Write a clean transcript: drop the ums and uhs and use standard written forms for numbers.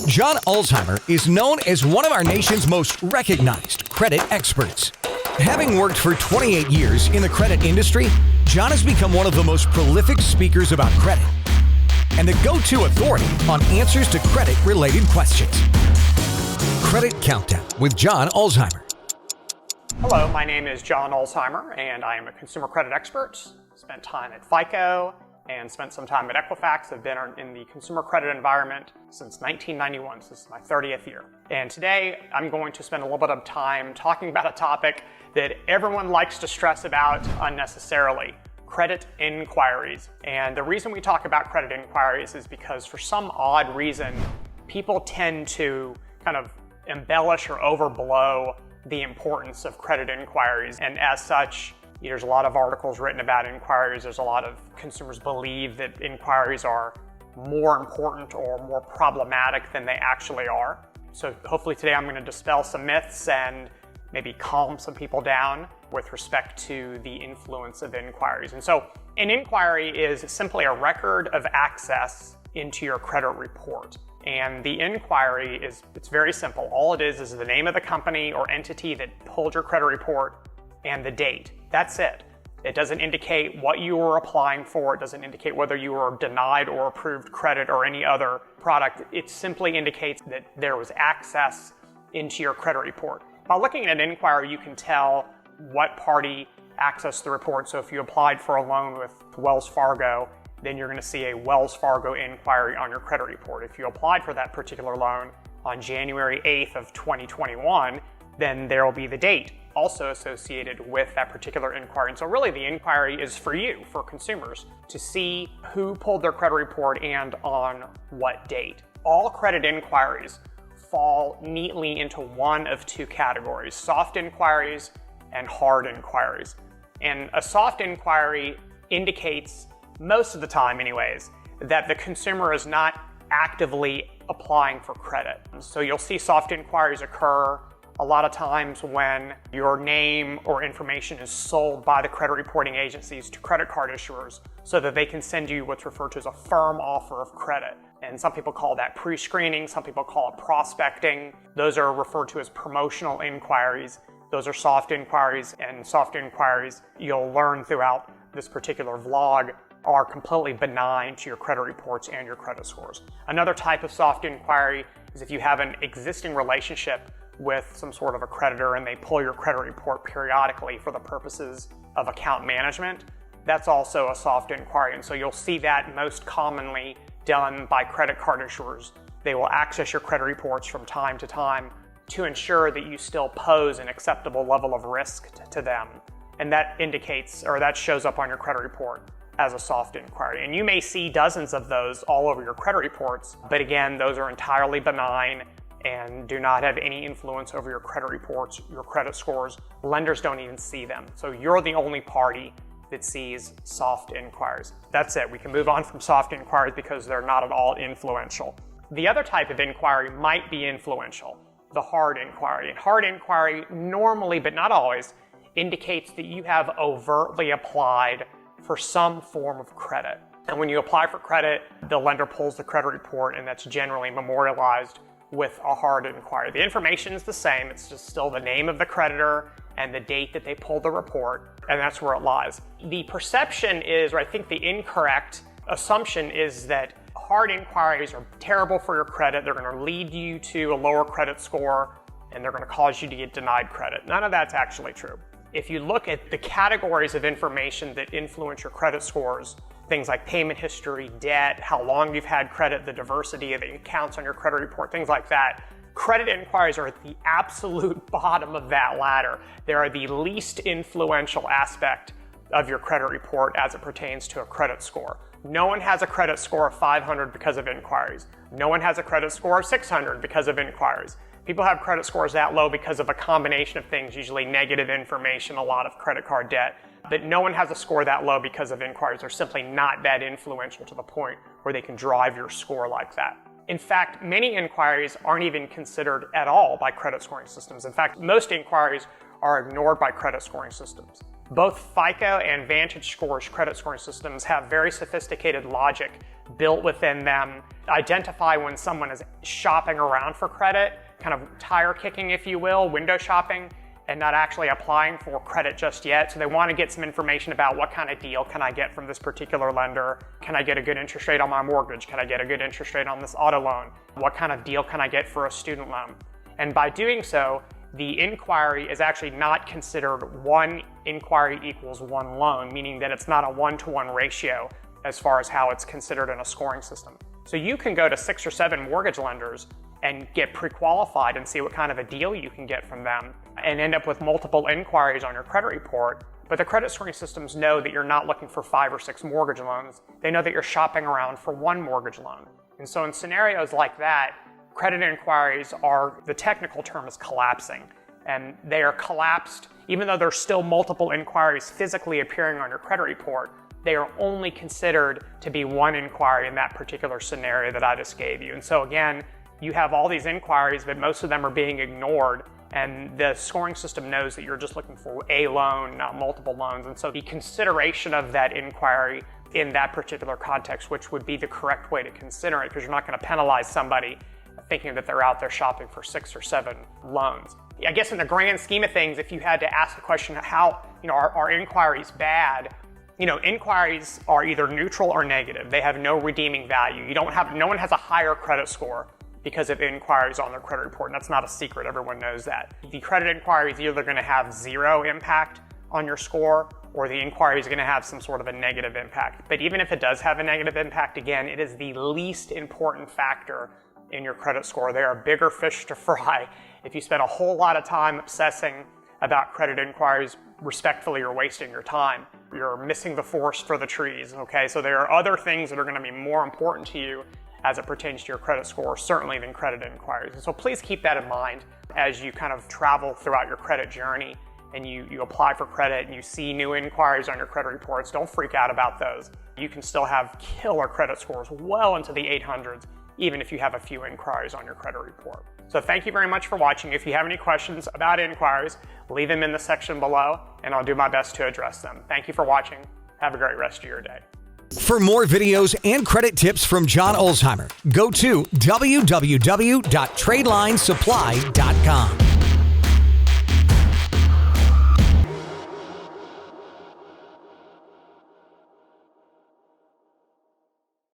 John Ulzheimer is known as one of our nation's most recognized credit experts. Having worked for 28 years in the credit industry, John has become one of the most prolific speakers about credit and the go-to authority on answers to credit-related questions. Credit Countdown with John Ulzheimer. Hello, my name is John Ulzheimer, and I am a consumer credit expert. Spent time at FICO and spent some time at Equifax. I've been in the consumer credit environment since 1991, so this is my 30th year. And today I'm going to spend a little bit of time talking about a topic that everyone likes to stress about unnecessarily: credit inquiries. And the reason we talk about credit inquiries is because for some odd reason, people tend to kind of embellish or overblow the importance of credit inquiries. And as such, there's a lot of articles written about inquiries. There's a lot of consumers believe that inquiries are more important or more problematic than they actually are. So hopefully today I'm going to dispel some myths and maybe calm some people down with respect to the influence of inquiries. And so an inquiry is simply a record of access into your credit report. And the inquiry it's very simple. All it is the name of the company or entity that pulled your credit report and the date. That's it. It doesn't indicate what you were applying for. It doesn't indicate whether you were denied or approved credit or any other product. It simply indicates that there was access into your credit report. By looking at an inquiry, you can tell what party accessed the report. So if you applied for a loan with Wells Fargo, then you're going to see a Wells Fargo inquiry on your credit report. If you applied for that particular loan on January 8th of 2021, then there will be the date also associated with that particular inquiry. And so really the inquiry is for you, for consumers, to see who pulled their credit report and on what date. All credit inquiries fall neatly into one of two categories: soft inquiries and hard inquiries. And a soft inquiry indicates, most of the time anyways, that the consumer is not actively applying for credit. So you'll see soft inquiries occur a lot of times when your name or information is sold by the credit reporting agencies to credit card issuers so that they can send you what's referred to as a firm offer of credit. And some people call that pre-screening, some people call it prospecting. Those are referred to as promotional inquiries. Those are soft inquiries, and soft inquiries, you'll learn throughout this particular vlog, are completely benign to your credit reports and your credit scores. Another type of soft inquiry is if you have an existing relationship with some sort of a creditor and they pull your credit report periodically for the purposes of account management. That's also a soft inquiry, and so you'll see that most commonly done by credit card issuers. They will access your credit reports from time to time to ensure that you still pose an acceptable level of risk to them. And that indicates, or that shows up on your credit report as a soft inquiry. And you may see dozens of those all over your credit reports, but again, those are entirely benign and do not have any influence over your credit reports, your credit scores. Lenders don't even see them. So you're the only party that sees soft inquiries. That's it. We can move on from soft inquiries because they're not at all influential. The other type of inquiry might be influential, the hard inquiry. And hard inquiry normally, but not always, indicates that you have overtly applied for some form of credit. And when you apply for credit, the lender pulls the credit report, and that's generally memorialized with a hard inquiry. The information is the same, it's just still the name of the creditor and the date that they pulled the report, and that's where it lies. The perception is, or I think the incorrect assumption is, that hard inquiries are terrible for your credit. They're going to lead you to a lower credit score, and they're going to cause you to get denied credit. None of that's actually true. If you look at the categories of information that influence your credit scores, things like payment history, debt, how long you've had credit, the diversity of the accounts on your credit report, things like that, credit inquiries are at the absolute bottom of that ladder. They are the least influential aspect of your credit report as it pertains to a credit score. No one has a credit score of 500 because of inquiries. No one has a credit score of 600 because of inquiries. People have credit scores that low because of a combination of things, usually negative information, a lot of credit card debt. But no one has a score that low because of inquiries. They're simply not that influential to the point where they can drive your score like that. In fact, many inquiries aren't even considered at all by credit scoring systems. In fact, most inquiries are ignored by credit scoring systems. Both FICO and VantageScore's credit scoring systems have very sophisticated logic built within them, identify when someone is shopping around for credit, kind of tire kicking, if you will, window shopping, and not actually applying for credit just yet. So they want to get some information about what kind of deal can I get from this particular lender? Can I get a good interest rate on my mortgage? Can I get a good interest rate on this auto loan? What kind of deal can I get for a student loan? And by doing so, the inquiry is actually not considered one inquiry equals one loan, meaning that it's not a one-to-one ratio as far as how it's considered in a scoring system. So you can go to 6 or 7 mortgage lenders and get pre-qualified and see what kind of a deal you can get from them and end up with multiple inquiries on your credit report. But the credit scoring systems know that you're not looking for 5 or 6 mortgage loans. They know that you're shopping around for one mortgage loan. And so in scenarios like that, credit inquiries are, the technical term is collapsing. And they are collapsed, even though there's still multiple inquiries physically appearing on your credit report, they are only considered to be one inquiry in that particular scenario that I just gave you. And so again, you have all these inquiries, but most of them are being ignored. And the scoring system knows that you're just looking for a loan, not multiple loans. And so the consideration of that inquiry in that particular context, which would be the correct way to consider it, because you're not going to penalize somebody thinking that they're out there shopping for 6 or 7 loans. I guess in the grand scheme of things, if you had to ask the question, how, are inquiries bad? Inquiries are either neutral or negative. They have no redeeming value. No one has a higher credit score because of inquiries on their credit report, and that's not a secret, everyone knows that. The credit inquiry is either going to have 0 impact on your score, or the inquiry is going to have some sort of a negative impact. But even if it does have a negative impact, again, it is the least important factor in your credit score. There are bigger fish to fry. If you spend a whole lot of time obsessing about credit inquiries, respectfully, you're wasting your time. You're missing the forest for the trees, okay? So there are other things that are going to be more important to you as it pertains to your credit score, certainly, than credit inquiries. And so please keep that in mind as you kind of travel throughout your credit journey and you apply for credit and you see new inquiries on your credit reports. Don't freak out about those. You can still have killer credit scores well into the 800s, even if you have a few inquiries on your credit report. So thank you very much for watching. If you have any questions about inquiries, leave them in the section below, and I'll do my best to address them. Thank you for watching. Have a great rest of your day. For more videos and credit tips from John Ulzheimer, go to www.tradelinesupply.com.